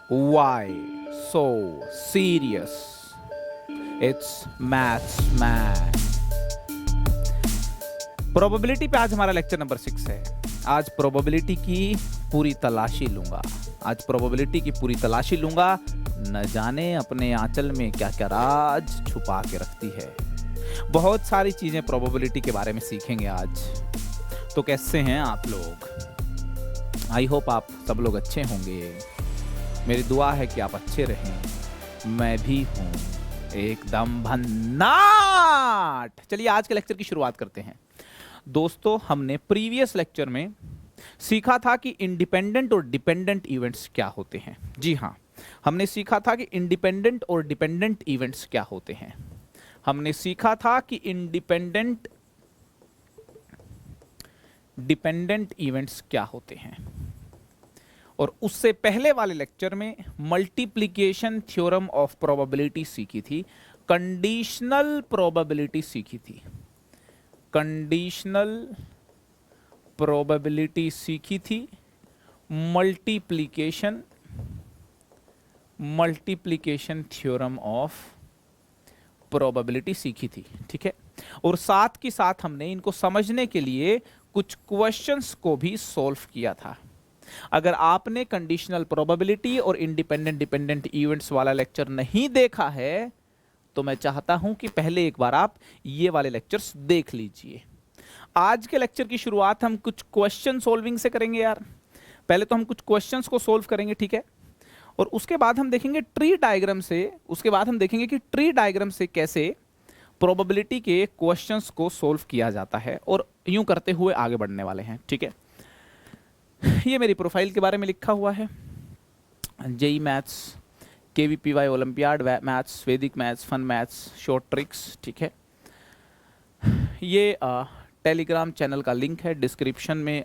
Why so serious? It's maths man. Probability पे आज हमारा लेक्चर नंबर 6 है। आज प्रोबेबिलिटी की पूरी तलाशी लूंगा। न जाने अपने आंचल में क्या क्या राज छुपा के रखती है। बहुत सारी चीजें प्रोबेबिलिटी के बारे में सीखेंगे आज। तो कैसे हैं आप लोग? आई होप आप सब लोग अच्छे होंगे। मेरी दुआ है कि आप अच्छे रहें। मैं भी हूं एकदम भन्नाट। चलिए आज के लेक्चर की शुरुआत करते हैं। दोस्तों, हमने प्रीवियस लेक्चर में सीखा था कि इंडिपेंडेंट और डिपेंडेंट इवेंट्स क्या होते हैं। जी हां, हमने सीखा था कि इंडिपेंडेंट और डिपेंडेंट इवेंट्स क्या होते हैं। हमने सीखा था कि इंडिपेंडेंट डिपेंडेंट इवेंट्स क्या होते हैं। और उससे पहले वाले लेक्चर में मल्टीप्लिकेशन थ्योरम ऑफ प्रोबेबिलिटी सीखी थी, कंडीशनल प्रोबेबिलिटी सीखी थी, कंडीशनल प्रोबेबिलिटी सीखी थी, मल्टीप्लिकेशन थ्योरम ऑफ प्रोबेबिलिटी सीखी थी। ठीक है, और साथ के साथ हमने इनको समझने के लिए कुछ क्वेश्चंस को भी सॉल्व किया था। अगर आपने कंडीशनल प्रोबेबिलिटी और इंडिपेंडेंट डिपेंडेंट इवेंट्स वाला लेक्चर नहीं देखा है तो मैं चाहता हूं कि पहले एक बार आप ये वाले लेक्चर्स देख लीजिए। आज के लेक्चर की शुरुआत हम कुछ क्वेश्चन सॉल्विंग से करेंगे यार। पहले तो हम कुछ क्वेश्चंस को सॉल्व करेंगे, ठीक है, और उसके बाद हम देखेंगे ट्री डायग्राम से कैसे प्रोबेबिलिटी के क्वेश्चंस को सॉल्व किया जाता है, और यूं करते हुए आगे बढ़ने वाले हैं। ठीक है, ये मेरी प्रोफाइल के बारे में लिखा हुआ है। JEE maths, KVPY olympiad maths, Vedic maths, fun maths, short tricks. ठीक है, ये टेलीग्राम चैनल का लिंक है, डिस्क्रिप्शन में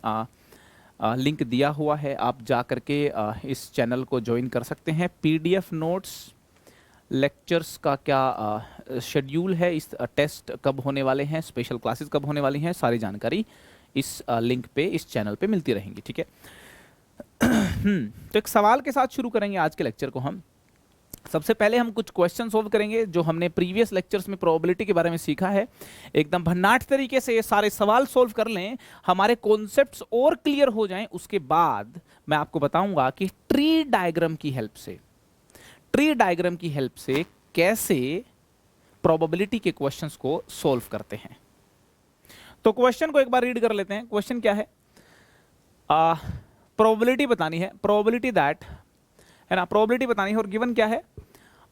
लिंक दिया हुआ है। आप जा करके इस चैनल को ज्वाइन कर सकते हैं। पीडीएफ नोट्स, लेक्चर्स का क्या शेड्यूल है, इस टेस्ट कब होने वाले हैं, स्पेशल क्लासेस कब होने वाली हैं, सारी जानकारी इस लिंक पे, इस चैनल पे मिलती रहेंगी। ठीक है, तो एक सवाल के साथ शुरू करेंगे आज के लेक्चर को। हम सबसे पहले हम कुछ क्वेश्चन सॉल्व करेंगे जो हमने प्रीवियस लेक्चर्स में प्रोबेबिलिटी के बारे में सीखा है। एकदम भन्नाट तरीके से ये सारे सवाल सॉल्व कर लें, हमारे कॉन्सेप्ट्स और क्लियर हो जाएं। उसके बाद मैं आपको बताऊंगा कि ट्री डायग्राम की हेल्प से कैसे प्रोबेबिलिटी के क्वेश्चंस को सॉल्व करते हैं। तो क्वेश्चन को एक बार रीड कर लेते हैं। क्वेश्चन क्या है? प्रोबेबिलिटी बतानी है, प्रोबेबिलिटी दैट, है ना, प्रोबेबिलिटी बतानी है, और गिवन क्या है?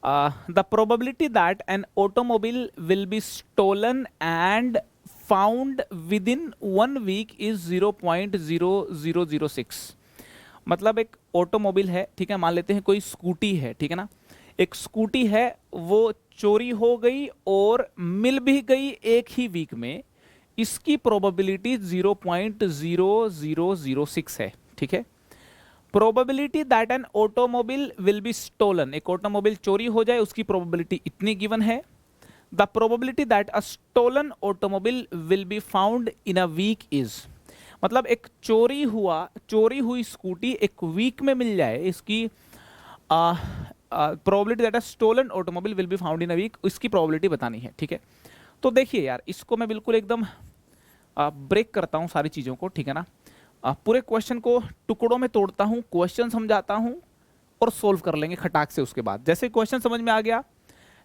The probability that an automobile will be stolen and found within 1 week is 0.0006। मतलब एक ऑटोमोबाइल है, ठीक है, मान लेते हैं कोई स्कूटी है, ठीक है ना, एक स्कूटी है, वो चोरी हो गई और मिल भी गई एक ही वीक में। इसकी प्रोबेबिलिटी 0.0006 है। ठीक है, probability that an automobile will be stolen, एक ऑटोमोबाइल चोरी हो जाए, उसकी प्रोबेबिलिटी इतनी गिवन है। The probability that a stolen automobile will be found in a week is, मतलब एक चोरी हुई स्कूटी एक वीक में मिल जाए, इसकी probability that a stolen automobile will be found in a week, इसकी प्रोबेबिलिटी बतानी है। ठीक है, तो देखिए यार, इसको मैं बिल्कुल एकदम ब्रेक करता हूं सारी चीज़ों को, ठीक है ना, पूरे क्वेश्चन को टुकड़ों में तोड़ता हूं, क्वेश्चन समझाता हूं और सोल्व कर लेंगे खटाक से। उसके बाद जैसे क्वेश्चन समझ में आ गया,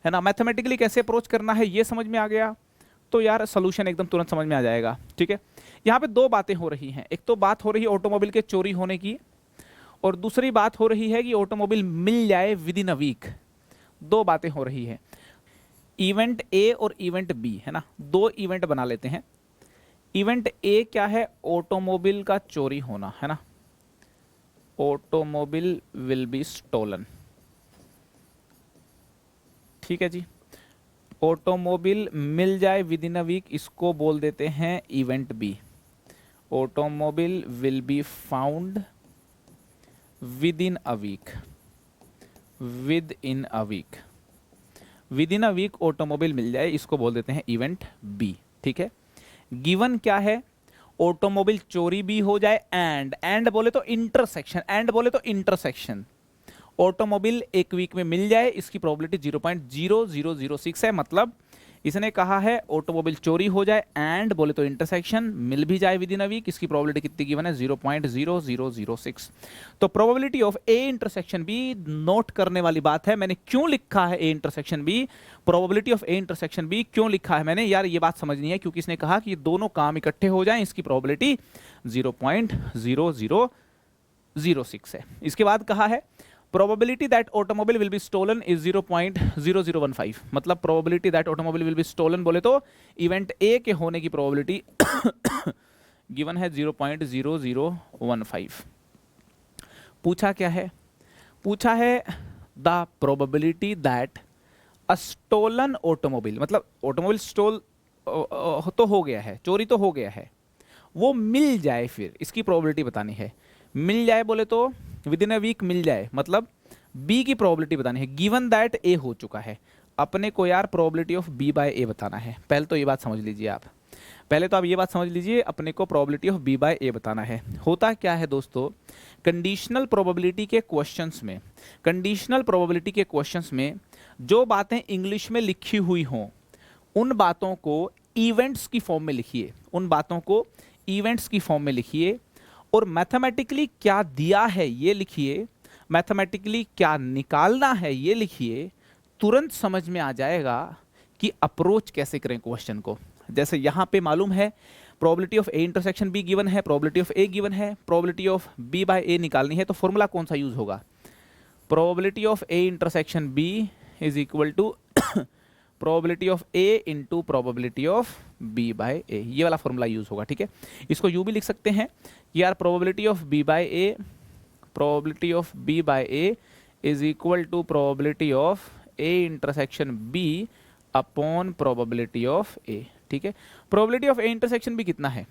है ना, मैथमेटिकली कैसे अप्रोच करना है ये समझ में आ गया, तो यार सोल्यूशन एकदम तुरंत समझ में आ जाएगा। ठीक है, यहाँ पे दो बातें हो रही हैं। एक तो बात हो रही है ऑटोमोबाइल के चोरी होने की, और दूसरी बात हो रही है कि ऑटोमोबाइल मिल जाए विद इन अ वीक। दो बातें हो रही है, इवेंट ए और इवेंट बी, है ना, दो इवेंट बना लेते हैं। इवेंट ए क्या है? ऑटोमोबाइल का चोरी होना, है ना, ऑटोमोबाइल विल बी स्टोलन। ठीक है जी, ऑटोमोबाइल मिल जाए विद इन अ वीक, इसको बोल देते हैं event B. Automobile will be found within a week, within a week, within a week automobile मिल जाए, इसको बोल देते हैं इवेंट बी। ठीक है, गिवन क्या है? ऑटोमोबाइल चोरी भी हो जाए, एंड बोले तो इंटरसेक्शन, ऑटोमोबाइल एक वीक में मिल जाए, इसकी प्रोबेबिलिटी 0.0006 है। मतलब इसने कहा है ऑटोमोबाइल चोरी हो जाए एंड बोले तो इंटरसेक्शन मिल भी जाए विद इन अ वीक, इसकी प्रोबेबिलिटी कितनी गिवन है 0.0006। तो probability of A intersection B, note करने वाली बात है मैंने क्यों लिखा है A intersection B, probability of A intersection B क्यों लिखा है मैंने यार, ये बात समझनी है क्योंकि इसने कहा कि ये दोनों काम इकट्ठे हो जाएं, इसकी प्रोबेबिलिटी 0.0006 है। इसके बाद कहा है probability that automobile will be stolen is 0.0015, मतलब probability that automobile will be stolen बोले तो इवेंट ए के होने की probability गिवन है 0.0015। पूछा क्या है, पूछा है the probability that a stolen automobile, मतलब ऑटोमोबाइल स्टोल तो हो गया है, चोरी तो हो गया है, वो मिल जाए, फिर इसकी प्रोबेबिलिटी बतानी है। मिल जाए बोले तो विद इन अ वीक मिल जाए, मतलब बी की प्रोबेबिलिटी बतानी है। गिवन दैट ए हो चुका है, अपने को यार प्रोबेबिलिटी ऑफ बी बाय ए बताना है। पहले तो ये बात समझ लीजिए आप, पहले तो आप ये बात समझ लीजिए, अपने को प्रोबेबिलिटी ऑफ बी बाय ए बताना है। होता क्या है दोस्तों, कंडीशनल प्रोबेबिलिटी के क्वेश्चंस में, कंडीशनल प्रोबेबिलिटी के क्वेश्चंस में जो बातें इंग्लिश में लिखी हुई हों उन बातों को इवेंट्स की फॉर्म में लिखिए, उन बातों को इवेंट्स की फॉर्म में लिखिए, और मैथमेटिकली क्या दिया है ये लिखिए, मैथमेटिकली क्या निकालना है ये लिखिए, तुरंत समझ में आ जाएगा कि अप्रोच कैसे करें क्वेश्चन को। जैसे यहाँ पे मालूम है probability of A intersection B given है, प्रोबेबिलिटी ऑफ ए गिवन है, probability of B by A निकालनी है, तो फॉर्मूला कौन सा यूज होगा, probability of A intersection B is equal to probability of A into probability of B by A, ये वाला फॉर्मूला यूज होगा। ठीक है, इसको यू भी लिख सकते हैं कि यार probability of B by A, probability of B by A is equal to probability of A intersection B upon probability of A. ठीक है, probability of A intersection B कितना है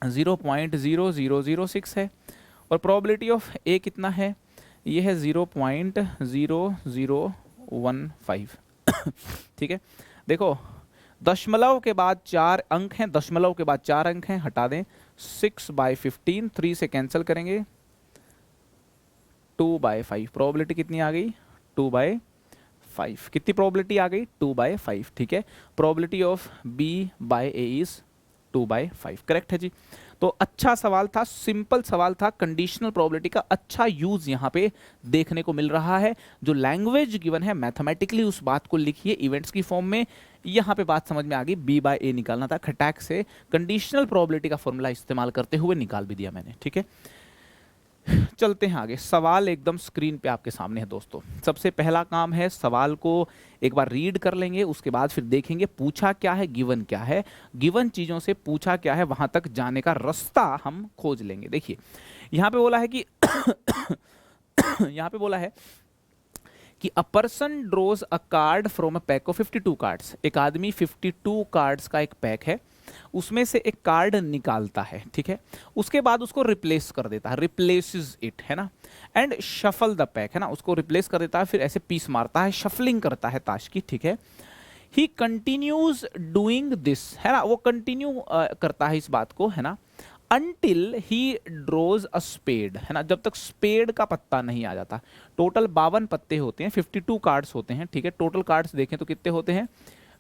0.0006 है, और प्रोबेबिलिटी ऑफ ए कितना है, ये है 0.0015। ठीक है, देखो दशमलव के बाद 4 अंक हैं, दशमलव के बाद 4 अंक हैं, हटा दें, 6/15, 3 से कैंसिल करेंगे, 2/5, प्रोबेबिलिटी कितनी आ गई 2/5, कितनी प्रोबेबिलिटी आ गई 2/5। ठीक है, probability of B by A is 2/5, correct है जी। तो अच्छा सवाल था, सिंपल सवाल था, कंडीशनल प्रोबेबिलिटी का अच्छा यूज यहाँ पे देखने को मिल रहा है। जो लैंग्वेज गिवन है मैथमेटिकली उस बात को लिखिए इवेंट्स की फॉर्म में। यहाँ पे बात समझ में आ गई, बी बाय ए निकालना था, खटाक से कंडीशनल प्रोबेबिलिटी का फॉर्मूला इस्तेमाल करते हुए निकाल भी दिया मैंने। ठीक है, चलते हैं आगे, सवाल एकदम स्क्रीन पे आपके सामने है दोस्तों। सबसे पहला काम है सवाल को एक बार रीड कर लेंगे, उसके बाद फिर देखेंगे पूछा क्या है, गिवन क्या है, गिवन चीजों से पूछा क्या है वहां तक जाने का रास्ता हम खोज लेंगे। देखिए यहां पे बोला है कि यहां पे बोला है कि a person draws a card from a pack of 52 cards, एक आदमी 52 कार्ड्स का एक पैक है, उसमें से एक कार्ड निकालता है। ठीक है, उसके बाद उसको रिप्लेस कर देता है, रिप्लेसेस इट, है ना, एंड शफल द पैक, है ना, उसको रिप्लेस कर देता है, फिर ऐसे पीस मारता है, शफलिंग करता है ताश की। ठीक है, ही कंटिन्यूज डूइंग दिस, है ना, वो कंटिन्यू करता है इस बात को, है ना, until he draws a spade, है ना, जब तक स्पेड का पत्ता नहीं आ जाता। टोटल 52 पत्ते होते हैं, 52 कार्ड्स होते हैं। ठीक है, टोटल कार्ड्स देखें तो कितने होते हैं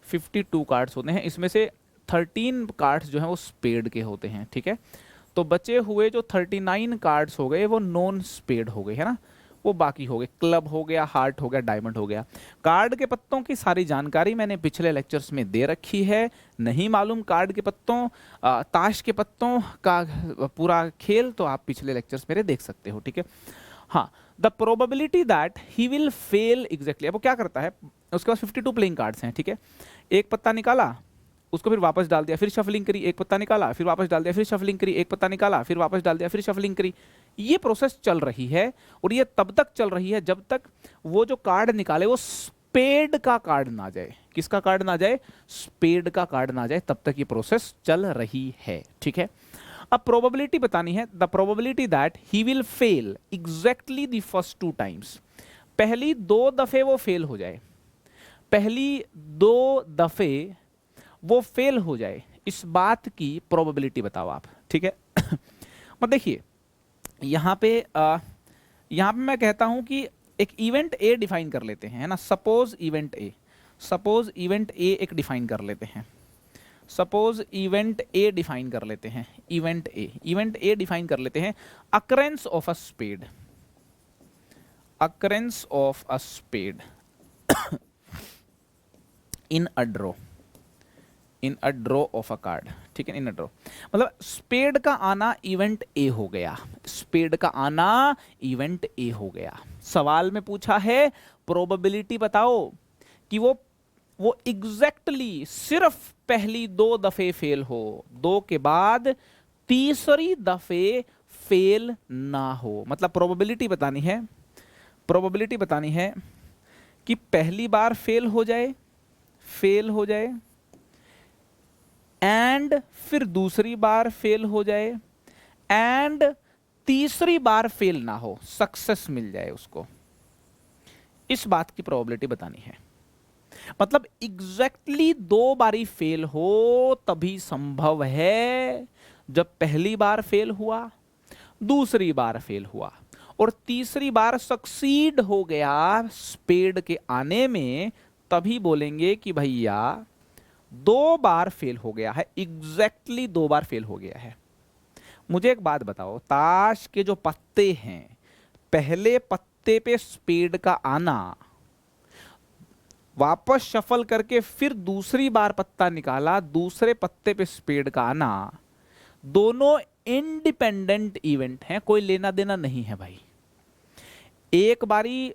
52 कार्ड्स होते हैं, इसमें से 13 कार्ड्स जो हैं वो स्पेड के होते हैं। ठीक है, तो बचे हुए जो 39 कार्ड्स हो गए वो नॉन स्पेड हो गए, है ना, वो बाकी हो गए, क्लब हो गया, हार्ट हो गया, डायमंड हो गया। कार्ड के पत्तों की सारी जानकारी मैंने पिछले लेक्चर्स में दे रखी है, नहीं मालूम कार्ड के पत्तों ताश के पत्तों का पूरा खेल तो आप पिछले लेक्चर्स मेरे देख सकते हो। ठीक है, हाँ, the probability that he will fail exactly, अब वो क्या करता है, उसके पास 52 प्लेइंग कार्ड्स हैं। ठीक है, एक पत्ता निकाला, उसको फिर वापस डाल दिया, फिर शफलिंग करी, एक पत्ता निकाला, फिर वापस डाल दिया, फिर शफलिंग करी, एक पत्ता निकाला, फिर वापस डाल दिया, फिर शफलिंग करी। ये प्रोसेस चल रही है, और ये तब तक चल रही है जब तक वो जो कार्ड निकाले वो स्पेड का कार्ड ना जाए। किसका कार्ड ना जाए, स्पेड का कार्ड ना जाए, तब तक ये प्रोसेस चल रही है। ठीक है, अब प्रोबेबिलिटी बतानी है, the probability that he will fail exactly the first 2 times, पहली 2 दफे वो फेल हो जाए, पहली 2 दफे वो फेल हो जाए, इस बात की प्रोबेबिलिटी बताओ आप। ठीक है, मतलब देखिए यहाँ पे मैं कहता हूं कि एक इवेंट ए डिफाइन कर लेते हैं, है ना। Suppose event A, suppose event A एक डिफाइन कर लेते हैं, सपोज इवेंट ए डिफाइन कर लेते हैं, इवेंट ए डिफाइन कर लेते हैं। Occurrence of a spade, occurrence of a spade in a draw, in a draw of a card, ठीक है, इन अ ड्रॉ। मतलब स्पेड का आना इवेंट ए हो गया, स्पेड का आना इवेंट ए हो गया। सवाल में पूछा है प्रोबेबिलिटी बताओ कि वो एग्जैक्टली सिर्फ पहली 2 दफे फेल हो, 2 के बाद तीसरी दफे फेल ना हो। मतलब प्रोबेबिलिटी बतानी है, प्रोबेबिलिटी बतानी है कि पहली बार फेल हो जाए, फेल हो जाए, एंड फिर दूसरी बार फेल हो जाए, एंड तीसरी बार फेल ना हो, सक्सेस मिल जाए उसको। इस बात की प्रोबेबिलिटी बतानी है। मतलब एग्जैक्टली 2 बारी फेल हो तभी संभव है। जब पहली बार फेल हुआ, दूसरी बार फेल हुआ और तीसरी बार सक्सीड हो गया स्पेड के आने में, तभी बोलेंगे कि भैया 2 बार फेल हो गया है, एग्जैक्टली 2 बार फेल हो गया है। मुझे एक बात बताओ, ताश के जो पत्ते हैं, पहले पत्ते पे स्पेड का आना, वापस शफल करके फिर दूसरी बार पत्ता निकाला, दूसरे पत्ते पे स्पेड का आना, दोनों इंडिपेंडेंट इवेंट हैं, कोई लेना देना नहीं है भाई। एक बारी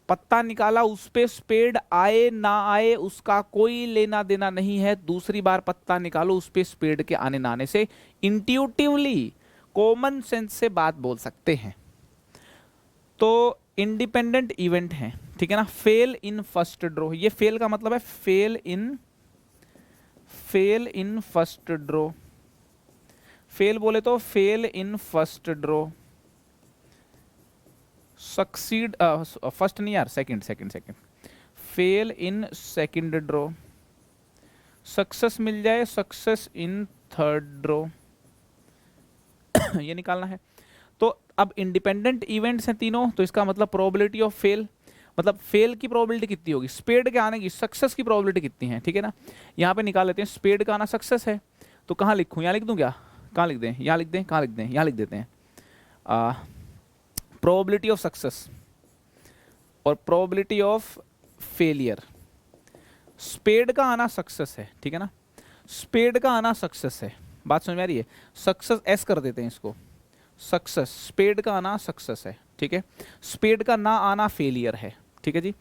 पत्ता निकाला, उस पे स्पेड आए ना आए उसका कोई लेना देना नहीं है, दूसरी बार पत्ता निकालो, उस पे स्पेड के आने ना आने से इंट्यूटिवली, कॉमन सेंस से बात बोल सकते हैं। तो इंडिपेंडेंट इवेंट है, ठीक है ना। फेल इन फर्स्ट ड्रॉ, ये फेल का मतलब है fail in first draw. Fail बोले तो fail in first draw, succeed, first नहीं यार, second, fail in second draw, success मिल जाए, सक्सेस इन थर्ड ड्रॉ ये निकालना है। तो अब इंडिपेंडेंट इवेंट्स हैं तीनों, तो इसका मतलब प्रोबेबिलिटी ऑफ फेल, मतलब फेल की प्रोबेबिलिटी कितनी होगी, स्पेड के आने की, सक्सेस की प्रोबेबिलिटी कितनी है, ठीक है ना। यहाँ पे निकाल लेते हैं, स्पेड का आना सक्सेस है, तो कहाँ लिखूँ, यहाँ लिख दूँ क्या, कहाँ लिख दें, यहाँ लिख दें, कहाँ लिख दें, यहाँ लिख देते हैं। प्रोबेबिलिटी ऑफ सक्सेस और प्रोबेबिलिटी ऑफ फेलियर। स्पेड का आना सक्सेस है, ठीक है ना, स्पेड का आना सक्सेस है, बात समझ में आ रही है। सक्सेस एस कर देते हैं इसको, सक्सेस, स्पेड का आना सक्सेस है, ठीक है। स्पेड का ना आना फेलियर है, ठीक है जी।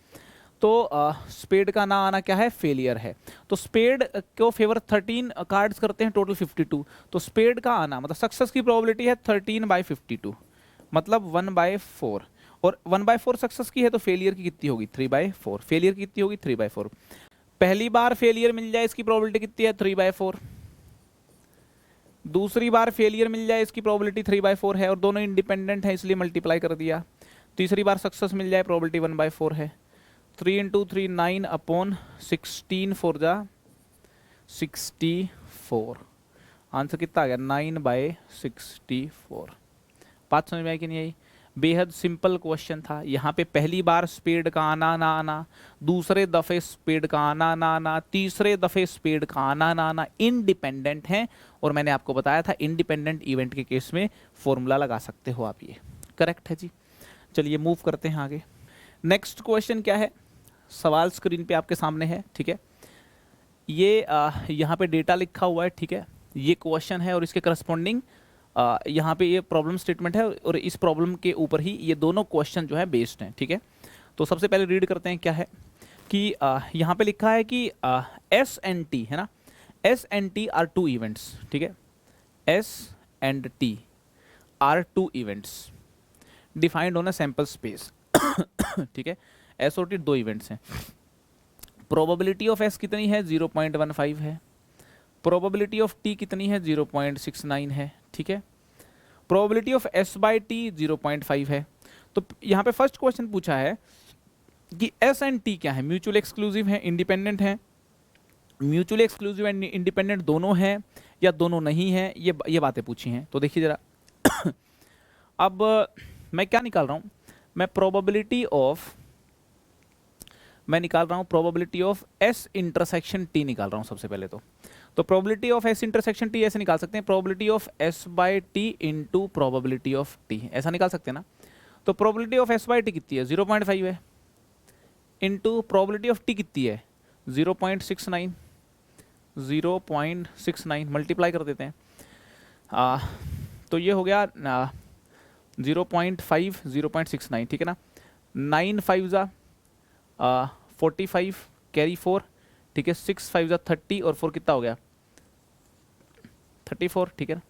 तो स्पेड का ना आना क्या है, फेलियर है। तो स्पेड को फेवर 13 कार्ड्स करते हैं, टोटल 52। तो स्पेड का आना मतलब सक्सेस की प्रोबेबिलिटी है 13/52, मतलब 1/4, और 1/4 सक्सेस की है, तो फेलियर की कितनी होगी, 3/4। फेलियर की कितनी होगी, 3/4। पहली बार फेलियर मिल जाए इसकी प्रोबेबिलिटी कितनी है, 3/4। दूसरी बार फेलियर मिल जाए इसकी प्रोबेबिलिटी 3/4 है, और दोनों इंडिपेंडेंट है इसलिए मल्टीप्लाई कर दिया। तीसरी बार सक्सेस मिल जाए, प्रोबेबिलिटी 1/4 है। 3 × 3 9/16 4 जा 64। आंसर कितना आ गया, 9/64। बात समझ में आई कि नहीं आई। बेहद सिंपल क्वेश्चन था। यहाँ पे पहली बार स्पेड का आना ना आना, दूसरे दफे स्पेड का आना ना आना, तीसरे दफे स्पेड का आना ना आना इंडिपेंडेंट है, और मैंने आपको बताया था इंडिपेंडेंट इवेंट के केस में फॉर्मूला लगा सकते हो आप, ये करेक्ट है जी। चलिए मूव करते हैं आगे। नेक्स्ट क्वेश्चन क्या है, सवाल स्क्रीन पे आपके सामने है, ठीक है। ये यहाँ पे डेटा लिखा हुआ है, ठीक है, ये क्वेश्चन है और इसके करस्पॉन्डिंग यहाँ पे ये प्रॉब्लम स्टेटमेंट है, और इस प्रॉब्लम के ऊपर ही ये दोनों क्वेश्चन जो है बेस्ड हैं, ठीक है। तो सबसे पहले रीड करते हैं क्या है कि यहाँ पे लिखा है कि एस एंड टी, है ना, S and T R 2 events, ठीक है, S and T R 2 events defined on a sample space, ठीक है। एस और टी 2 इवेंट्स हैं। प्रोबेबिलिटी ऑफ एस कितनी है, 0.15 है। प्रोबेबिलिटी ऑफ टी कितनी है, 0.69 है, ठीक है। Probability of S by T 0.5 है। तो यहाँ पे फर्स्ट क्वेश्चन पूछा है कि एस एंड टी क्या है, म्यूचुअल एक्सक्लूसिव है, इंडिपेंडेंट है, म्यूचुअली एक्सक्लूसिव एंड इंडिपेंडेंट दोनों हैं या दोनों नहीं है, ये बातें पूछी हैं। तो देखिए जरा अब मैं क्या निकाल रहा हूँ, मैं निकाल रहा हूं probability of S intersection T निकाल रहा हूं सबसे पहले तो probability of S intersection T ऐसे निकाल सकते हैं, probability of S by T into probability of T, ऐसा निकाल सकते हैं ना। तो probability of S by T कितनी है 0.5 है, इंटू प्रोबेबिलिटी ऑफ टी कितनी है 0.69 मल्टीप्लाई कर देते हैं। तो ये हो गया 0.5 0.69, ठीक है ना। 9 5 जा 45 कैरी 4, ठीक है। 6 5 जा 30 और 4 कितना हो गया 34, ठीक है ना।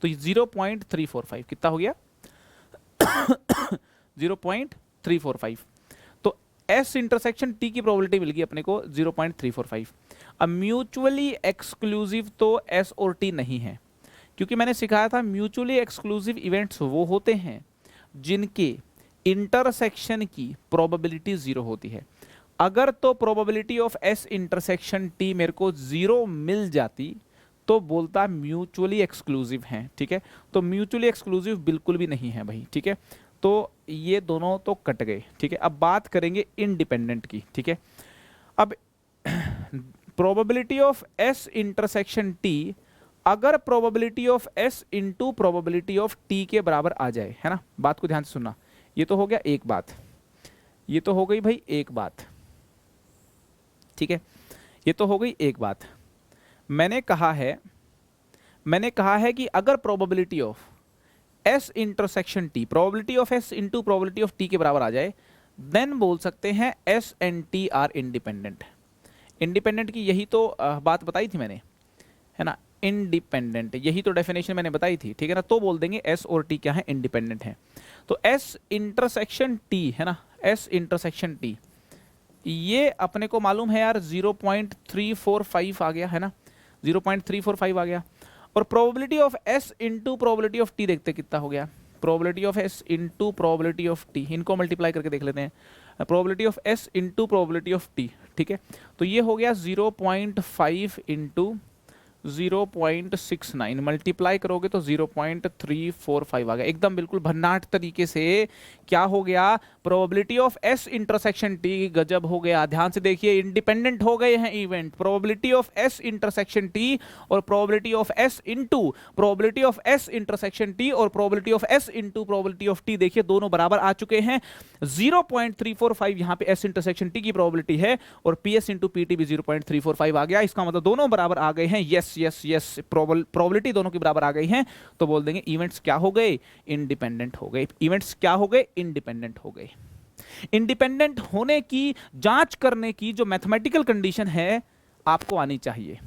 तो 0.345 कितना हो गया 0.345। तो एस इंटरसेक्शन टी की प्रोबेबिलिटी मिल गई अपने को 0.345। अब म्यूचुअली एक्सक्लूसिव तो एस और टी नहीं है, क्योंकि मैंने सिखाया था म्यूचुअली एक्सक्लूसिव इवेंट्स वो होते हैं जिनके इंटरसेक्शन की प्रोबेबिलिटी 0 होती है। अगर तो probability of S intersection T मेरे को 0 मिल जाती तो बोलता म्यूचुअली एक्सक्लूसिव हैं, ठीक है। तो म्यूचुअली एक्सक्लूसिव बिल्कुल भी नहीं है भाई, ठीक है। तो ये दोनों तो कट गए, ठीक है। अब बात करेंगे इंडिपेंडेंट की, ठीक है। अब probability of S intersection T अगर probability of S into probability of T के बराबर आ जाए, है ना, बात को ध्यान से सुनना। ये तो हो गया एक बात, ये तो हो गई भाई एक बात, ठीक है। ये तो हो गई एक बात। मैंने कहा है कि अगर probability of S intersection T probability of S into probability of T के बराबर आ जाए, देन बोल सकते हैं S and T R independent. Independent की यही तो बात बताई थी मैंने, है ना, इंडिपेंडेंट, यही तो डेफिनेशन मैंने बताई थी, ठीक है ना। तो बोल देंगे एस और टी क्या है इंडिपेंडेंट है। तो एस इंटरसेक्शन टी, है ना, एस इंटरसेक्शन टी ये अपने को मालूम है यार 0.345 आ गया, है ना, 0.345 आ गया। और probability of S into probability of T देखते कितना हो गया, probability of S into probability of T, इनको मल्टीप्लाई करके देख लेते हैं। Probability of S into probability of T, ठीक है। तो ये हो गया 0.5 इंटू 0.69 मल्टीप्लाई करोगे तो 0.345 आ गया, एकदम बिल्कुल भन्नाट तरीके से। क्या हो गया, probability of S intersection T, गजब हो गया। ध्यान से देखिए, इंडिपेंडेंट हो गए हैं event. Probability of S intersection T और probability of S into probability of S intersection T और probability of S into probability of T, देखिए दोनों बराबर आ चुके हैं। 0.345 यहां पे एस इंटरसेक्शन टी की प्रोबेबिलिटी है और P S into P T भी 0.345 आ गया। इसका मतलब दोनों बराबर आ गए हैं। यस यस यस, प्रोबेबिलिटी दोनों की बराबर आ गई हैं, तो बोल देंगे इवेंट्स क्या हो गए, इंडिपेंडेंट हो गए। इवेंट्स क्या हो गए, इंडिपेंडेंट हो गए। इंडिपेंडेंट होने की जांच करने की जो मैथमेटिकल कंडीशन है आपको आनी चाहिए।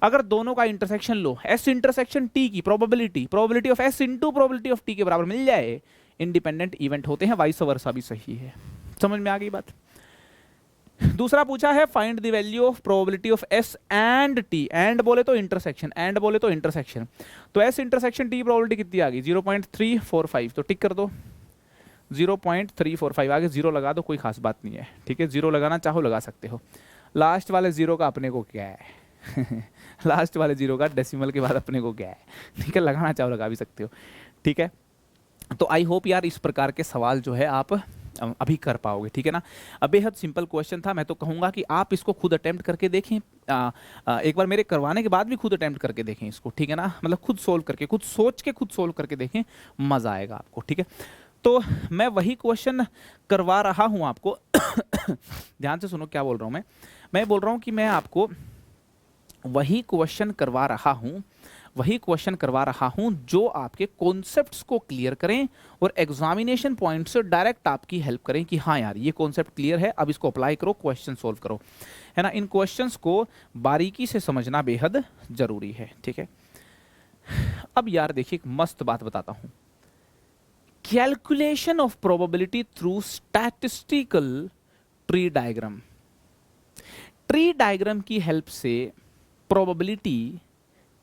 अगर दोनों का इंटरसेक्शन लो, एस इंटरसेक्शन टी की probability of S into probability of T के बराबर मिल जाए, इंडिपेंडेंट इवेंट होते हैं। वाइस वर्सा भी सही है। समझ में आ गई बात। दूसरा पूछा है find the value of probability of S and T, and बोले तो इंटरसेक्शन, एंड बोले तो इंटरसेक्शन। तो एस इंटरसेक्शन टी प्रोबेबिलिटी कितनी आ गई 0.345, तो टिक कर दो 0.345 आगे जीरो लगा दो, कोई खास बात नहीं है, ठीक है। जीरो लगाना चाहो लगा सकते हो। लास्ट वाले जीरो का अपने को क्या है लास्ट वाले जीरो का डेसिमल के बाद अपने को क्या है, ठीक है। लगाना चाहो लगा भी सकते हो, ठीक है। तो आई होप यार इस प्रकार के सवाल जो है आप अभी कर पाओगे, ठीक है ना। अब बेहद सिंपल क्वेश्चन था। मैं तो कहूँगा कि आप इसको खुद अटेम्प्ट करके देखें, एक बार मेरे करवाने के बाद भी खुद अटेम्प्ट करके देखें इसको, ठीक है ना। मतलब खुद सोल्व करके, खुद सोच के खुद सोल्व करके देखें, मज़ा आएगा आपको, ठीक है। तो मैं वही क्वेश्चन करवा रहा हूँ आपको ध्यान से सुनो क्या बोल रहा हूँ मैं बोल रहा हूँ कि मैं आपको वही क्वेश्चन करवा रहा हूं जो आपके कॉन्सेप्ट्स को क्लियर करें और एग्जामिनेशन पॉइंट से डायरेक्ट आपकी हेल्प करें कि हाँ यार ये कॉन्सेप्ट क्लियर है, अब इसको अप्लाई करो, क्वेश्चन सोल्व करो, है ना। इन क्वेश्चंस को बारीकी से समझना बेहद जरूरी है, ठीक है। अब यार देखिए एक मस्त बात बताता हूं, calculation of probability through statistical tree diagram. Tree diagram की हेल्प से प्रोबेबिलिटी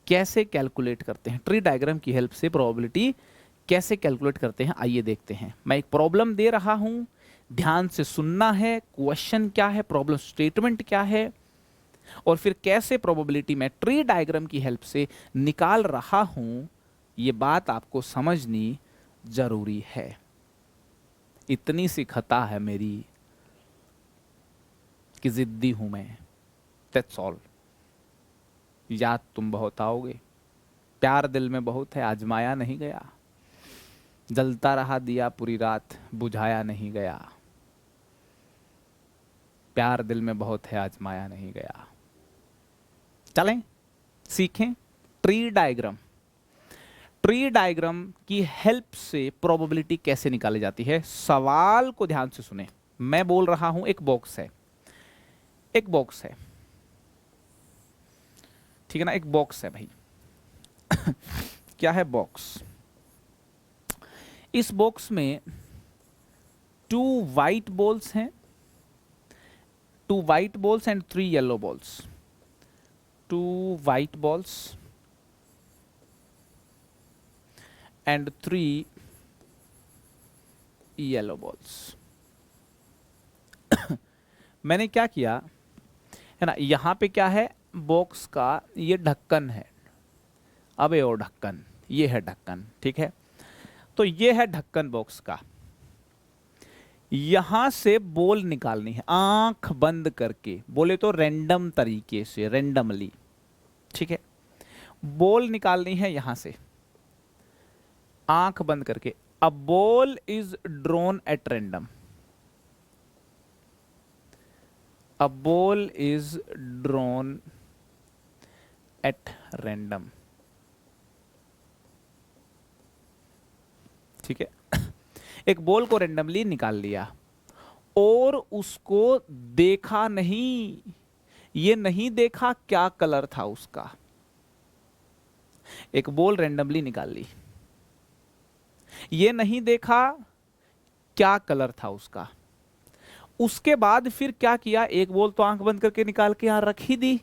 कैसे कैलकुलेट करते हैं, ट्री डायग्राम की हेल्प से प्रोबेबिलिटी कैसे कैलकुलेट करते हैं, आइए देखते हैं। मैं एक प्रॉब्लम दे रहा हूं, ध्यान से सुनना है, क्वेश्चन क्या है, प्रॉब्लम स्टेटमेंट क्या है, और फिर कैसे प्रोबेबिलिटी मैं ट्री डायग्राम की हेल्प से निकाल रहा हूं, ये बात आपको समझनी जरूरी है। इतनी सी खता है मेरी कि जिद्दी हूं मैं, दैट्स ऑल। याद तुम बहुत आओगे, प्यार दिल में बहुत है आजमाया नहीं गया, जलता रहा दिया पूरी रात बुझाया नहीं गया, प्यार दिल में बहुत है आजमाया नहीं गया। चलें सीखें ट्री डायग्राम। ट्री डायग्राम की हेल्प से प्रोबेबिलिटी कैसे निकाली जाती है। सवाल को ध्यान से सुने। मैं बोल रहा हूं एक बॉक्स है, एक बॉक्स है, ठीक है ना, एक बॉक्स है भाई। क्या है बॉक्स? इस बॉक्स में 2 वाइट बॉल्स हैं, 2 white balls and 3 yellow balls. 2 white balls and 3 yellow balls. मैंने क्या किया है ना, यहां पे क्या है, बॉक्स का ये ढक्कन है, अब ये और ढक्कन, ये है ढक्कन, ठीक है। तो ये है ढक्कन बॉक्स का, यहां से बॉल निकालनी है आंख बंद करके, बोले तो रैंडम तरीके से, रैंडमली, ठीक है। बॉल निकालनी है यहां से आंख बंद करके। अ ball is drawn at random, a ball is drawn at random, ठीक है। एक बॉल को रैंडमली निकाल लिया और उसको देखा नहीं, ये नहीं देखा क्या कलर था उसका। एक बॉल रैंडमली निकाल ली, ये नहीं देखा क्या कलर था उसका। उसके बाद फिर क्या किया, एक बॉल तो आंख बंद करके निकाल के यहां रख ही दी।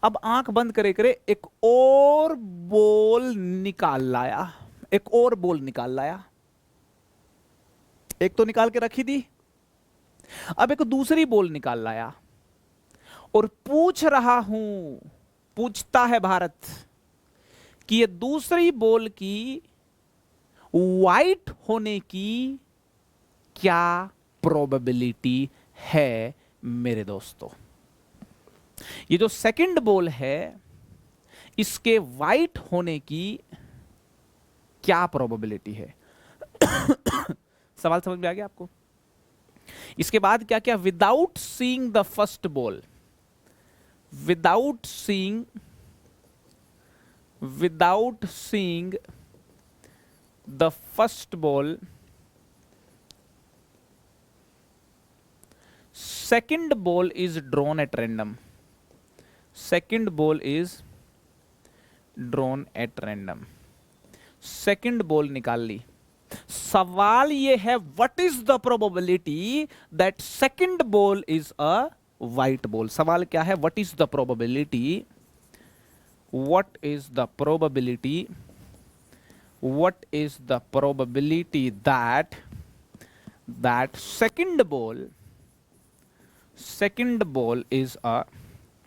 अब आंख बंद करे करे एक और बॉल निकाल लाया, एक और बॉल निकाल लाया, एक तो निकाल के रखी दी, अब एक दूसरी बॉल निकाल लाया और पूछ रहा हूं, पूछता है भारत कि ये दूसरी बॉल की वाइट होने की क्या प्रोबेबिलिटी है मेरे दोस्तों। ये जो सेकंड बॉल है इसके वाइट होने की क्या प्रोबेबिलिटी है। सवाल समझ में आ गया आपको? इसके बाद क्या क्या, without seeing the first ball, without seeing the first ball, second ball is drawn at random, second ball is drawn at random, second ball निकाल ली। सवाल ये है what is the probability that second ball is a white ball। सवाल क्या है, what is the probability, what is the probability, what is the probability that second ball is a,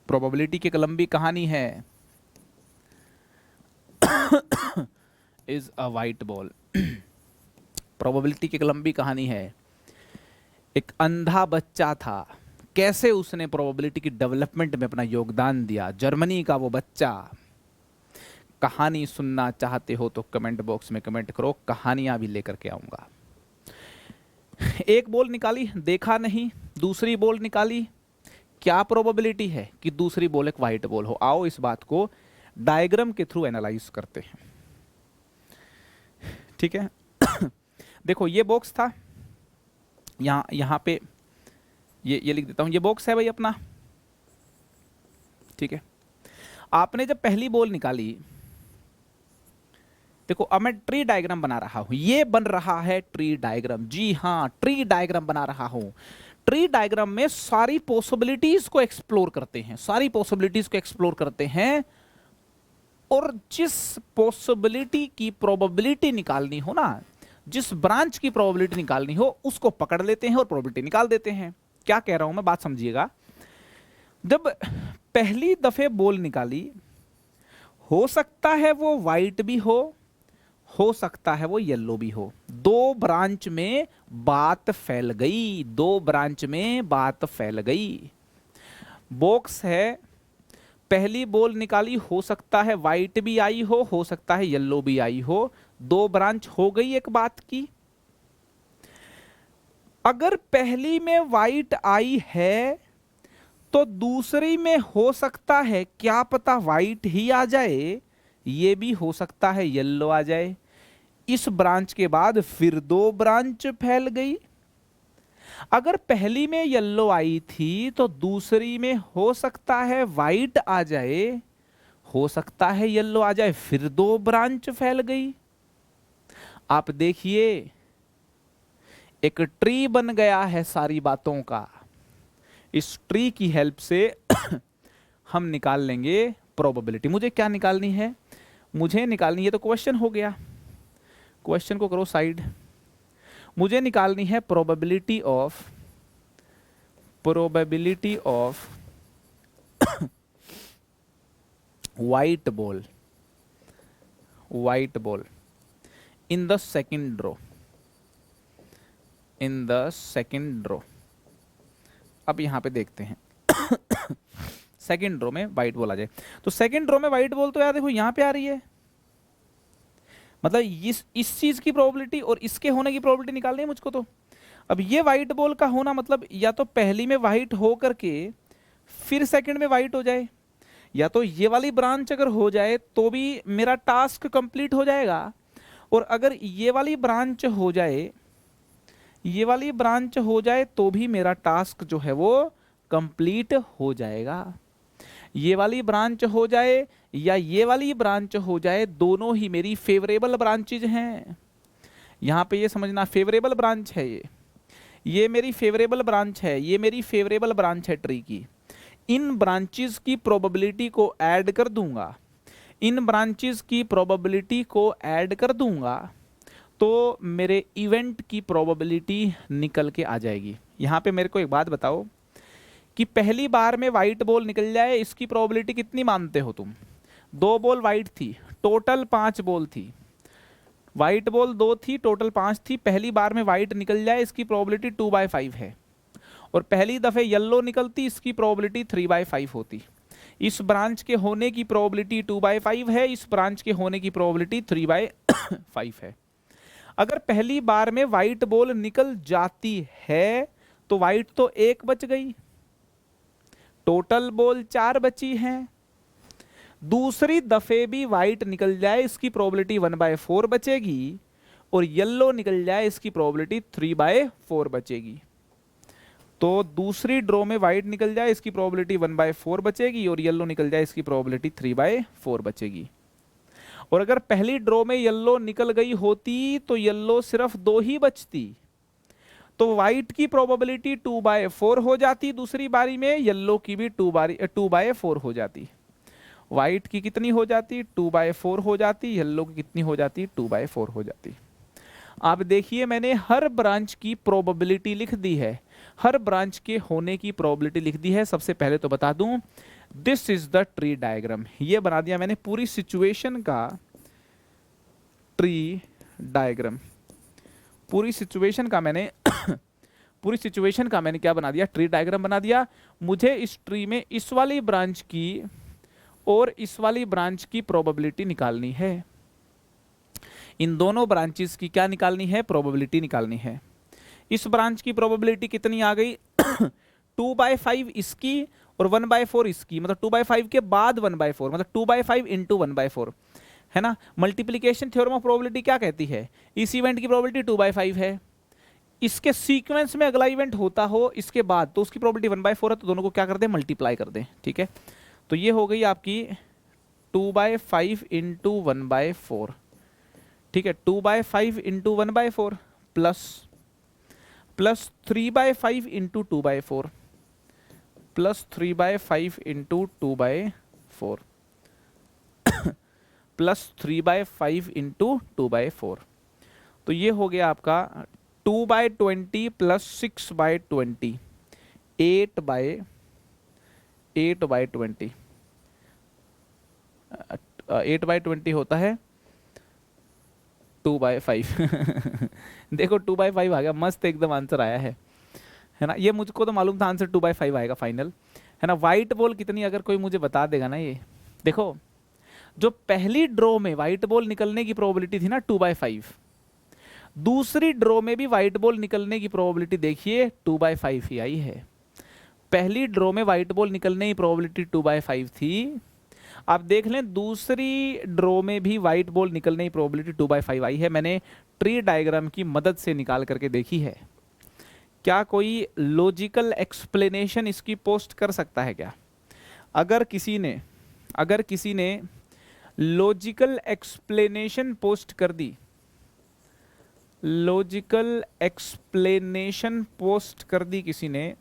probability की एक लंबी कहानी है, is a white ball। Probability की एक लंबी कहानी है। एक अंधा बच्चा था, कैसे उसने प्रोबेबिलिटी की डेवलपमेंट में अपना योगदान दिया, जर्मनी का वो बच्चा। कहानी सुनना चाहते हो तो कमेंट बॉक्स में कमेंट करो, कहानियां भी लेकर के आऊंगा। एक बॉल निकाली, देखा नहीं, दूसरी बॉल निकाली, क्या प्रोबेबिलिटी है कि दूसरी बॉल एक वाइट बॉल हो। आओ इस बात को डायग्राम के थ्रू एनालाइज करते हैं, ठीक है। देखो ये बॉक्स था, यहां पे ये लिख देता हूं, ये बॉक्स है भाई अपना, ठीक है। आपने जब पहली बॉल निकाली, देखो अब मैं ट्री डायग्राम बना रहा हूं, ये बन रहा है ट्री डायग्राम। जी हां, ट्री डायग्राम बना रहा हूं। ट्री डायग्राम में सारी पॉसिबिलिटीज को एक्सप्लोर करते हैं, सारी पॉसिबिलिटीज को एक्सप्लोर करते हैं, और जिस पॉसिबिलिटी की प्रोबेबिलिटी निकालनी हो ना, जिस ब्रांच की प्रोबेबिलिटी निकालनी हो उसको पकड़ लेते हैं और प्रोबेबिलिटी निकाल देते हैं। क्या कह रहा हूं मैं, बात समझिएगा। जब पहली दफे बॉल निकाली, हो सकता है वो वाइट भी हो हो सकता है वो येलो भी हो। दो ब्रांच में बात फैल गई, दो ब्रांच में बात फैल गई। बॉक्स है, पहली बॉल निकाली, हो सकता है वाइट भी आई हो सकता है येलो भी आई हो, दो ब्रांच हो गई एक बात की। अगर पहली में वाइट आई है तो दूसरी में हो सकता है, क्या पता वाइट ही आ जाए, ये भी हो सकता है येलो आ जाए। इस ब्रांच के बाद फिर दो ब्रांच फैल गई। अगर पहली में येलो आई थी तो दूसरी में हो सकता है वाइट आ जाए, हो सकता है येलो आ जाए, फिर दो ब्रांच फैल गई। आप देखिए एक ट्री बन गया है सारी बातों का। इस ट्री की हेल्प से हम निकाल लेंगे प्रोबेबिलिटी। मुझे क्या निकालनी है? मुझे निकालनी है, तो क्वेश्चन हो गया, क्वेश्चन को करो साइड। मुझे निकालनी है probability of white ball in the second draw. अब यहां पे देखते हैं सेकंड ड्रॉ में व्हाइट बॉल आ जाए। तो सेकंड ड्रॉ में व्हाइट बॉल तो यार देखो यहां पे आ रही है, मतलब इस चीज की प्रोबेबिलिटी और इसके होने की प्रोबेबिलिटी निकालनी है मुझको। तो अब ये व्हाइट बॉल का होना मतलब या तो पहली में व्हाइट हो करके फिर सेकंड में व्हाइट हो जाए, या तो ये वाली ब्रांच अगर हो जाए तो भी मेरा टास्क कंप्लीट हो जाएगा, और अगर ये वाली ब्रांच हो जाए, ये वाली ब्रांच हो जाए तो भी मेरा टास्क जो है वो कंप्लीट हो जाएगा। ये वाली ब्रांच हो जाए या ये वाली ब्रांच हो जाए, दोनों ही मेरी फेवरेबल ब्रांचेज हैं। यहां पे ये समझना फेवरेबल ब्रांच है, ये मेरी फेवरेबल ब्रांच है, ये मेरी फेवरेबल ब्रांच है ट्री की। इन ब्रांचेस की प्रोबेबिलिटी को ऐड कर दूंगा, इन ब्रांचेस की प्रोबेबिलिटी को ऐड कर दूंगा तो मेरे इवेंट की प्रोबेबिलिटी निकल के आ जाएगी। यहां पे मेरे को एक बात बताओ कि पहली बार में व्हाइट बॉल निकल जाए, इसकी प्रोबेबिलिटी कितनी मानते हो तुम? दो बॉल व्हाइट थी, टोटल 5 बॉल थी। व्हाइट बॉल 2 थी, टोटल 5 थी। पहली बार में व्हाइट निकल जाए, इसकी प्रोबेबिलिटी 2/5 है। और पहली दफे येलो निकलती, इसकी प्रोबेबिलिटी 3/5 होती। इस ब्रांच के होने की प्रोबेबिलिटी 2/5 है, इस ब्रांच के होने की प्रोबेबिलिटी 3/5 है। अगर पहली बार में व्हाइट बॉल निकल जाती है तो व्हाइट तो 1 बच गई, टोटल बॉल 4 बची हैं। दूसरी दफे भी व्हाइट निकल जाए, इसकी प्रोबेबिलिटी 1/4 बचेगी, और येलो निकल जाए, इसकी प्रोबेबिलिटी 3/4 बचेगी। तो दूसरी ड्रॉ में व्हाइट निकल जाए, इसकी प्रोबेबिलिटी 1/4 बचेगी, और येलो निकल जाए, इसकी प्रोबेबिलिटी 3/4 बचेगी। और अगर पहली ड्रॉ में येलो निकल गई होती तो येलो सिर्फ 2 ही बचती, तो व्हाइट की प्रोबेबिलिटी 2/4 हो जाती, दूसरी बारी में येलो की भी 2/4 हो जाती। व्हाइट की कितनी हो जाती? 2/4 हो जाती। येलो की कितनी हो जाती? 2/4 हो जाती। आप देखिए मैंने हर ब्रांच की प्रोबेबिलिटी लिख दी है, हर ब्रांच के होने की प्रोबेबिलिटी लिख दी है। सबसे पहले तो बता दूं, this is the tree diagram. ये बना दिया मैंने पूरी सिचुएशन का ट्री डायग्राम। पूरी सिचुएशन का मैंने पूरी सिचुएशन का मैंने क्या बना दिया? ट्री डायग्राम बना दिया। मुझे इस ट्री में इस वाली ब्रांच की और इस वाली ब्रांच की प्रोबेबिलिटी निकालनी है। इन दोनों ब्रांचेस की क्या निकालनी है? प्रोबेबिलिटी निकालनी है। इस ब्रांच की प्रोबेबिलिटी कितनी आ गई? 2/5 इसकी और 1/4 इसकी, मतलब 2/5 के बाद 1/4, मतलब 2/5 इंटू 1/4 है ना। मल्टीप्लीकेशन थ्योरम ऑफ प्रोबेबिलिटी क्या कहती है? इस इवेंट की प्रोबेबिलिटी 2/5 है, इसके सीक्वेंस में अगला इवेंट होता हो इसके बाद तो उसकी प्रोबेबिलिटी 1/4 है, तो दोनों को क्या कर दें? मल्टीप्लाई कर दें। ठीक है, तो ये हो गई आपकी 2/5 इंटू 1/4। ठीक है, 2/5 into 1/4 plus 3/5 into 2/4 plus 3/5 into 2/4 plus 3/5 into 2/4। तो ये हो गया आपका 2/20 प्लस 6/20, 8/20, 8/20 होता है 2/5 देखो 2/5 आ गया, मस्त एकदम आंसर आया है ना। ये मुझको तो मालूम था आंसर 2/5 आएगा फाइनल, है ना। वाइट बॉल कितनी, अगर कोई मुझे बता देगा ना, ये देखो जो पहली ड्रॉ में वाइट बॉल निकलने की प्रोबेबिलिटी थी ना 2/5, दूसरी ड्रॉ में भी वाइट बॉल निकलने की प्रोबेबिलिटी देखिए 2/5 ही आई है। पहली ड्रॉ में वाइट बॉल निकलने की प्रोबेबिलिटी 2/5 थी, आप देख लें दूसरी ड्रॉ में भी वाइट बॉल निकलने की प्रोबेबिलिटी 2/5 आई है। मैंने ट्री डायग्राम की मदद से निकाल करके देखी है। क्या कोई लॉजिकल एक्सप्लेनेशन इसकी पोस्ट कर सकता है क्या? अगर किसी ने लॉजिकल एक्सप्लेनेशन पोस्ट कर दी, लॉजिकल एक्सप्लेनेशन पोस्ट कर दी किसी ने,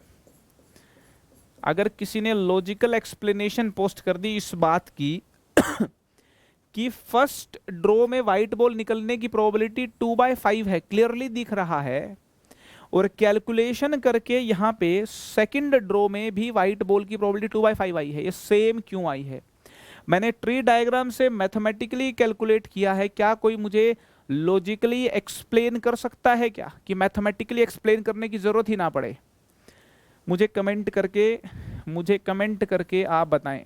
अगर किसी ने लॉजिकल एक्सप्लेनेशन पोस्ट कर दी इस बात की कि फर्स्ट ड्रॉ में वाइट बॉल निकलने की प्रोबेबिलिटी 2/5 है, क्लियरली दिख रहा है, और कैलकुलेशन करके यहाँ पे सेकंड ड्रॉ में भी वाइट बॉल की प्रोबेबिलिटी 2/5 आई है, ये सेम क्यों आई है? मैंने ट्री डायग्राम से मैथमेटिकली कैलकुलेट किया है, क्या कोई मुझे लॉजिकली एक्सप्लेन कर सकता है क्या, कि मैथमेटिकली एक्सप्लेन करने की जरूरत ही ना पड़े? मुझे कमेंट करके आप बताएं।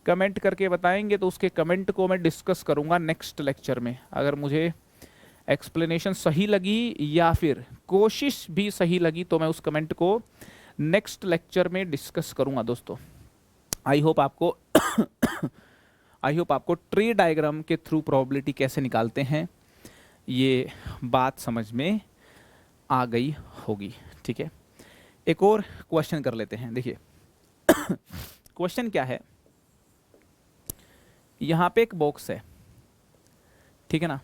कमेंट करके बताएंगे तो उसके कमेंट को मैं डिस्कस करूंगा नेक्स्ट लेक्चर में, अगर मुझे एक्सप्लेनेशन सही लगी या फिर कोशिश भी सही लगी तो मैं उस कमेंट को नेक्स्ट लेक्चर में डिस्कस करूंगा दोस्तों। आई होप आपको ट्री डायग्राम के थ्रू प्रोबेबिलिटी कैसे निकालते हैं ये बात समझ में आ गई होगी, ठीक है। एक और क्वेश्चन कर लेते हैं। देखिए क्वेश्चन क्या है, यहां पे एक बॉक्स है, ठीक है ना,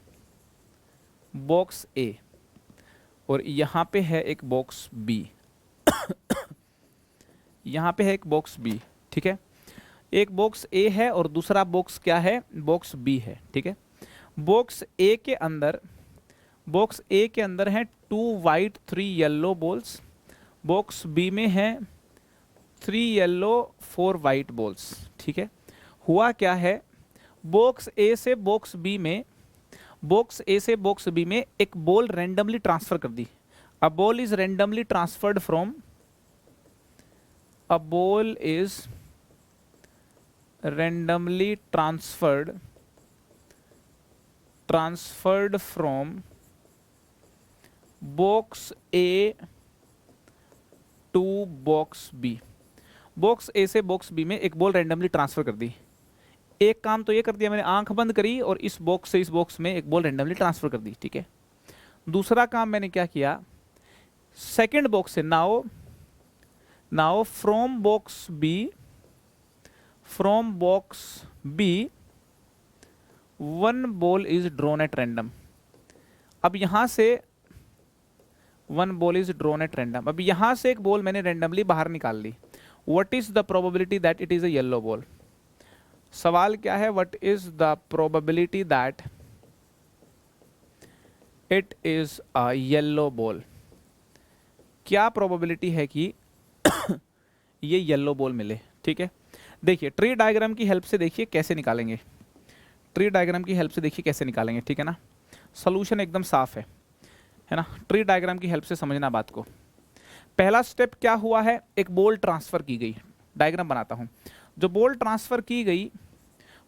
बॉक्स ए, और यहां पे है एक बॉक्स बी यहां पे है एक बॉक्स बी, ठीक है। एक बॉक्स ए है और दूसरा बॉक्स क्या है, बॉक्स बी है, ठीक है। बॉक्स ए के अंदर है 2 white 3 yellow balls, box B में है 3 येलो 4 वाइट बॉल्स, ठीक है। हुआ क्या है, बॉक्स ए से बॉक्स बी में एक बॉल रैंडमली ट्रांसफर कर दी। A ball is randomly transferred from box A to box B. Box A से बॉक्स बी में एक बॉल रैंडमली ट्रांसफर कर दी। एक काम तो ये कर दिया मैंने, आंख बंद करी और इस बॉक्स से इस बॉक्स में एक बॉल रैंडमली ट्रांसफर कर दी, ठीक है। दूसरा काम मैंने क्या किया, सेकंड बॉक्स से now from box B 1 ball is drawn at random. अब यहां से 1 ball is drawn at random, अब यहां से एक बॉल मैंने रैंडमली बाहर निकाल ली। What is the probability that it is a yellow ball? सवाल क्या है, what is the probability that it is a yellow ball? क्या प्रोबेबिलिटी है कि ये येलो बॉल मिले, ठीक है। देखिए ट्री डायग्राम की हेल्प से देखिए कैसे निकालेंगे, ठीक है ना। सॉल्यूशन एकदम साफ है ना। ट्री डायग्राम की हेल्प से समझना बात को। पहला स्टेप क्या हुआ है, एक बॉल ट्रांसफर की गई। डायग्राम बनाता हूं। जो बॉल ट्रांसफर की गई,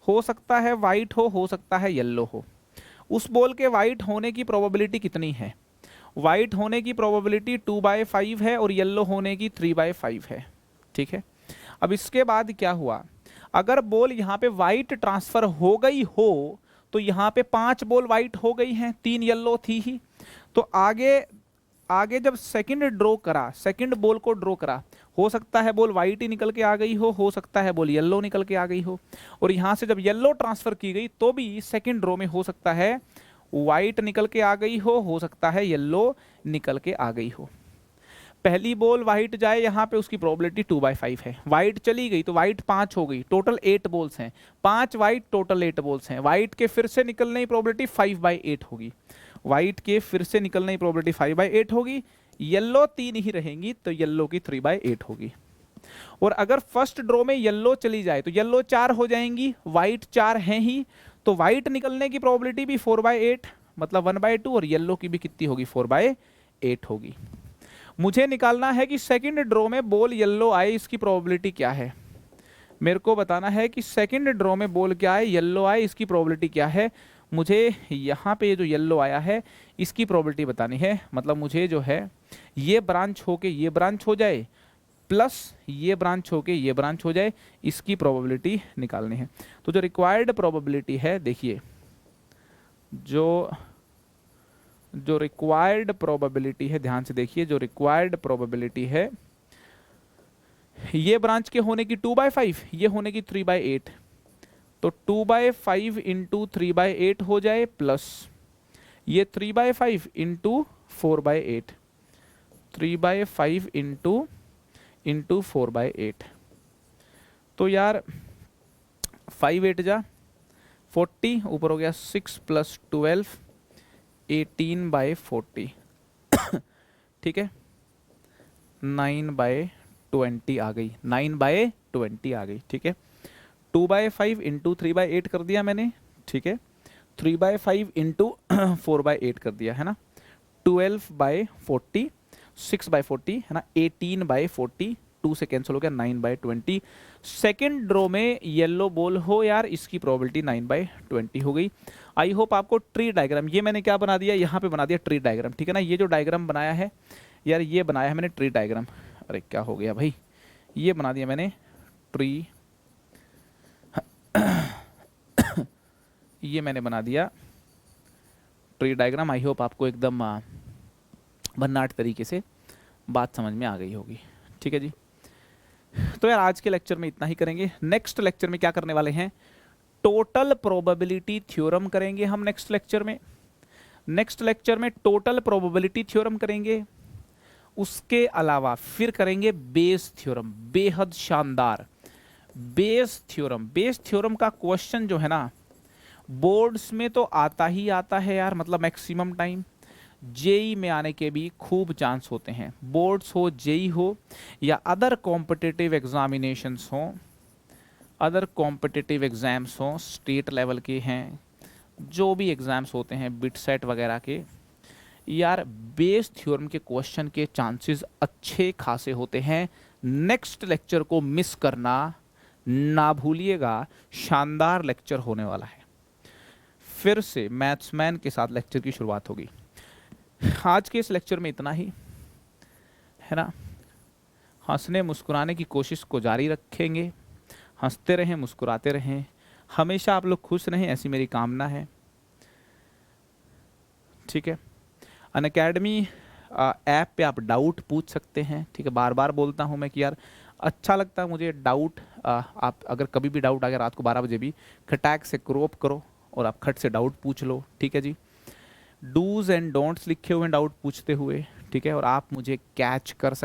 हो सकता है वाइट हो सकता है येलो हो। उस बॉल के वाइट होने की प्रोबेबिलिटी कितनी है? वाइट होने की प्रोबेबिलिटी 2/5 है और येलो होने की 3/5 है, ठीक है। अब इसके बाद क्या हुआ, अगर बॉल यहाँ पे वाइट ट्रांसफर हो गई हो तो यहाँ पे 5 बॉल वाइट हो गई हैं, 3 येलो थी ही। तो आगे जब सेकंड बॉल को ड्रॉ करा, हो सकता है बॉल वाइट ही निकल के आ गई हो सकता है बॉल येलो निकल के आ गई हो। और यहाँ से जब येलो ट्रांसफर की गई तो भी सेकंड ड्रॉ में हो सकता है वाइट निकल के आ गई हो सकता है येलो निकल के आ गई हो। पहली बॉल वाइट जाए यहाँ पे, उसकी प्रोबेबिलिटी 2/5 है। वाइट चली गई तो वाइट 5 हो गई, टोटल 8 बॉल्स हैं। 5 वाइट टोटल 8 बॉल्स हैं। वाइट के फिर से निकलने की प्रोबेबिलिटी 5/8 होगी। वाइट के फिर से निकलने की प्रोबेबिलिटी 5/8 होगी। येलो 3 ही रहेंगी तो येलो की 3/8 होगी। और अगर फर्स्ट ड्रॉ में येलो चली जाए तो येलो 4 हो जाएंगी, वाइट 4 हैं ही, तो वाइट निकलने की प्रोबेबिलिटी भी 4/8, मतलब 1/2 और येलो की भी कितनी होगी 4/8 होगी। मुझे निकालना है कि सेकंड ड्रॉ में बॉल येलो आए, इसकी प्रोबेबिलिटी क्या है। मेरे को बताना है कि सेकंड ड्रॉ में बॉल क्या आए, येलो आए, इसकी प्रोबेबिलिटी क्या है। मुझे यहाँ पे जो येलो आया है इसकी प्रोबेबिलिटी बतानी है। मतलब मुझे जो है ये ब्रांच होके ये ब्रांच हो जाए प्लस ये ब्रांच होके ये ब्रांच हो जाए, इसकी प्रोबेबिलिटी निकालनी है। तो जो रिक्वायर्ड प्रोबेबिलिटी है, देखिए जो रिक्वायर्ड प्रोबेबिलिटी है, ध्यान से देखिए, जो रिक्वायर्ड प्रोबेबिलिटी है ये ब्रांच के होने की 2/5, ये होने की 3/8, तो 2/5 इंटू 3/8 हो जाए प्लस ये 3/5 इंटू 4/8, 3/5 इंटू 4/8। तो यार 5/8 जा 40, ऊपर हो गया 6 + 12 18/40 ठीक है, 9/20 आ गई, 9/20 आ गई। ठीक है, 2/5 इंटू 3/8 कर दिया मैंने। ठीक है, 3/5 इंटू 4/8 कर दिया है ना, 12/40, 6/40 है ना, 18/40, 2 से कैंसिल हो गया, 9/20। सेकेंड ड्रॉ में येलो बॉल हो यार, इसकी प्रोबेबिलिटी 9/20 हो गई। आई होप आपको ट्री डायग्राम, ये मैंने क्या बना दिया, यहाँ पे बना दिया ट्री डायग्राम। ठीक है ना, ये जो डायग्राम बनाया है यार, ये बनाया है मैंने ट्री डायग्राम। अरे क्या हो गया भाई, ये बना दिया मैंने ट्री ये मैंने बना दिया ट्री डायग्राम। आई होप आपको एकदम भन्नाट तरीके से बात समझ में आ गई होगी। ठीक है जी, तो यार आज के लेक्चर में इतना ही करेंगे। नेक्स्ट लेक्चर में क्या करने वाले हैं, टोटल प्रोबेबिलिटी थ्योरम करेंगे हम नेक्स्ट लेक्चर में। नेक्स्ट लेक्चर में टोटल प्रोबेबिलिटी थ्योरम करेंगे, उसके अलावा फिर करेंगे बेस थ्योरम, बेहद शानदार बेस थ्योरम। बेस थ्योरम का क्वेश्चन जो है ना, बोर्ड्स में तो आता ही आता है यार, मतलब मैक्सिमम टाइम। जेई में आने के भी खूब चांस होते हैं, बोर्ड्स हो, जेई हो या अदर कॉम्पिटिटिव एग्जामिनेशंस हो, अदर कॉम्पिटिटिव एग्जाम्स हो, स्टेट लेवल के हैं, जो भी एग्जाम्स होते हैं बिट सेट वगैरह के, यार बेस थ्योरम के क्वेश्चन के चांसेस अच्छे खासे होते हैं। नेक्स्ट लेक्चर को मिस करना ना भूलिएगा, शानदार लेक्चर होने वाला है। फिर से मैथ्समैन के साथ लेक्चर की शुरुआत होगी। आज के इस लेक्चर में इतना ही है ना। हंसने मुस्कुराने की कोशिश को जारी रखेंगे, हंसते रहें, मुस्कुराते रहें, हमेशा आप लोग खुश रहें, ऐसी मेरी कामना है। ठीक है, अनअकैडमी ऐप पे आप डाउट पूछ सकते हैं। ठीक है, बार बार बोलता हूं मैं कि यार अच्छा लगता है मुझे डाउट, आप अगर कभी भी डाउट आ गया रात को 12 बजे भी, खटैक से क्रॉप करो और आप खट से डाउट पूछ लो। ठीक है जी, डूज एंड डोंट्स लिखे हुए हैं डाउट पूछते हुए। ठीक है, और आप मुझे कैच कर सकते